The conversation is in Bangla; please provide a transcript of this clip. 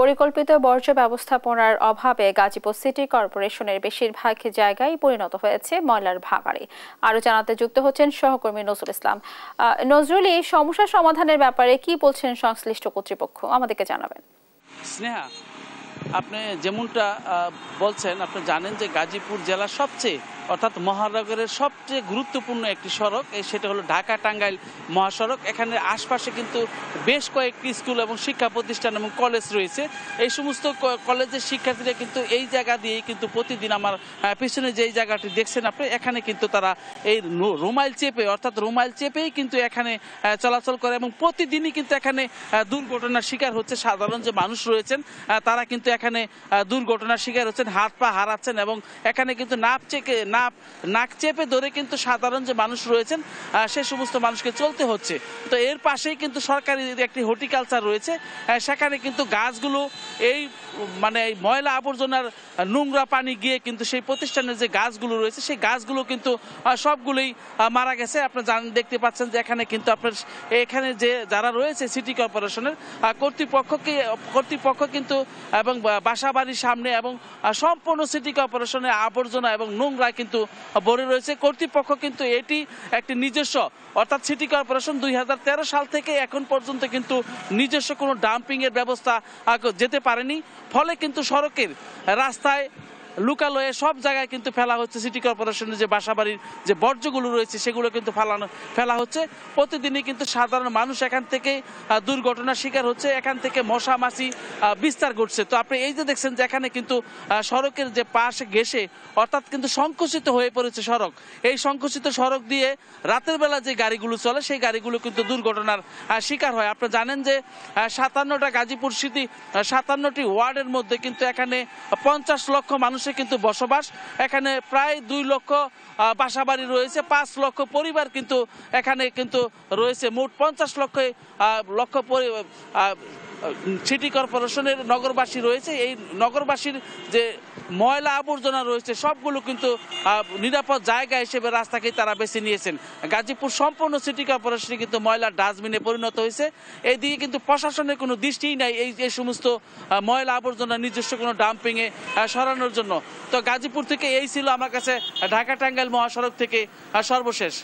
পরিকল্পিত বর্জ্য ব্যবস্থাপনার অভাবে গাজীপুর সিটি কর্পোরেশনের বেশিরভাগ জায়গায় পরিণত হয়েছে ময়লার ভাগাড়ে। আরো জানাতে যুক্ত হচ্ছেন সহকর্মী নজরুল ইসলাম। নজরুল, এই সমস্যা সমাধানের ব্যাপারে কি বলছেন সংশ্লিষ্ট কর্তৃপক্ষ, আমাদেরকে জানাবেন। স্নেহা, আপনি যেমনটা বলছেন, আপনি জানেন যে গাজীপুর জেলার সবচেয়ে অর্থাৎ মহানগরের সবচেয়ে গুরুত্বপূর্ণ একটি সড়ক, সেটা হলো ঢাকা টাঙ্গাইল মহাসড়ক। এখানে আশপাশে কিন্তু বেশ কয়েকটি স্কুল এবং শিক্ষা প্রতিষ্ঠান এবং কলেজ রয়েছে। এই সমস্ত কলেজের শিক্ষার্থীরা কিন্তু এই জায়গা দিয়েই কিন্তু প্রতিদিন, আমার পিছনে যেই জায়গাটি দেখছেন আপনি, এখানে কিন্তু তারা এই রুমাইল চেপেই কিন্তু এখানে চলাচল করে এবং প্রতিদিনই কিন্তু এখানে দুর্ঘটনার শিকার হচ্ছে সাধারণ যে মানুষ রয়েছেন, তারা কিন্তু এখানে দুর্ঘটনার শিকার হচ্ছেন, হাত পা হারাচ্ছেন এবং এখানে কিন্তু নাক চেপে ধরে কিন্তু সাধারণ যে মানুষ রয়েছেন সে সমস্ত মানুষকে চলতে হচ্ছে। তো এর পাশেই কিন্তু সরকারি একটি হর্টিকালচার রয়েছে, সেখানে কিন্তু গাছগুলো এই ময়লা আবর্জনার নোংরা পানি গিয়ে কিন্তু সেই প্রতিষ্ঠানের যে গাছগুলো রয়েছে সেই গাছগুলো কিন্তু সবগুলোই মারা গেছে। আপনি দেখতে পাচ্ছেন যে এখানে কিন্তু আপনার এখানে যে যারা রয়েছে সিটি কর্পোরেশনের কর্তৃপক্ষ কিন্তু এবং বাসাবাড়ির সামনে এবং সম্পূর্ণ সিটি কর্পোরেশনের আবর্জনা এবং নোংরা কিন্তু ভরে রয়েছে। কর্তৃপক্ষ কিন্তু এটি একটি নিজস্ব, অর্থাৎ সিটি কর্পোরেশন 2013 সাল থেকে এখন পর্যন্ত কিন্তু নিজস্ব কোনো ডাম্পিং এর ব্যবস্থা যেতে পারেনি। ফলে কিন্তু সড়কের রাস্তায় লোকালয়ে সব জায়গায় কিন্তু ফেলা হচ্ছে সিটি কর্পোরেশনের যে বাসাবাড়ির যে বর্জ্যগুলো রয়েছে সেগুলো কিন্তু ফেলা হচ্ছে। প্রতিদিনই কিন্তু সাধারণ মানুষ এখান থেকে দুর্ঘটনার শিকার হচ্ছে, এখান থেকে মশা মাছি বিস্তার ঘটছে। তো আপনি এই যে দেখছেন যে এখানে কিন্তু সড়কের যে পাশে ঘেঁষে অর্থাৎ কিন্তু সংকুচিত হয়ে পড়েছে সড়ক। এই সংকুচিত সড়ক দিয়ে রাতের বেলা যে গাড়িগুলো চলে সেই গাড়িগুলো কিন্তু দুর্ঘটনার শিকার হয়। আপনি জানেন যে 57টা গাজীপুর সিটি 57টি ওয়ার্ডের মধ্যে কিন্তু এখানে 50 লক্ষ মানুষ কিন্তু বসবাস। এখানে প্রায় 2 লক্ষ বাসাবাড়ি রয়েছে, 5 লক্ষ পরিবার কিন্তু এখানে কিন্তু রয়েছে। মোট 50 লক্ষ সিটি কর্পোরেশনের নগরবাসী রয়েছে। এই নগরবাসীর যে ময়লা আবর্জনা রয়েছে সবগুলো কিন্তু নিরাপদ জায়গা হিসেবে রাস্তাকে তারা বেছে নিয়েছেন। গাজীপুর সম্পূর্ণ সিটি কর্পোরেশনে কিন্তু ময়লার ডাস্টবিনে পরিণত হয়েছে। এইদিকে কিন্তু প্রশাসনের কোনো দৃষ্টিই নাই এই সমস্ত ময়লা আবর্জনা নিজস্ব কোনো ডাম্পিংয়ে সরানোর জন্য। তো গাজীপুর থেকে এই ছিল আমার কাছে ঢাকা টাঙ্গাইল মহাসড়ক থেকে সর্বশেষ।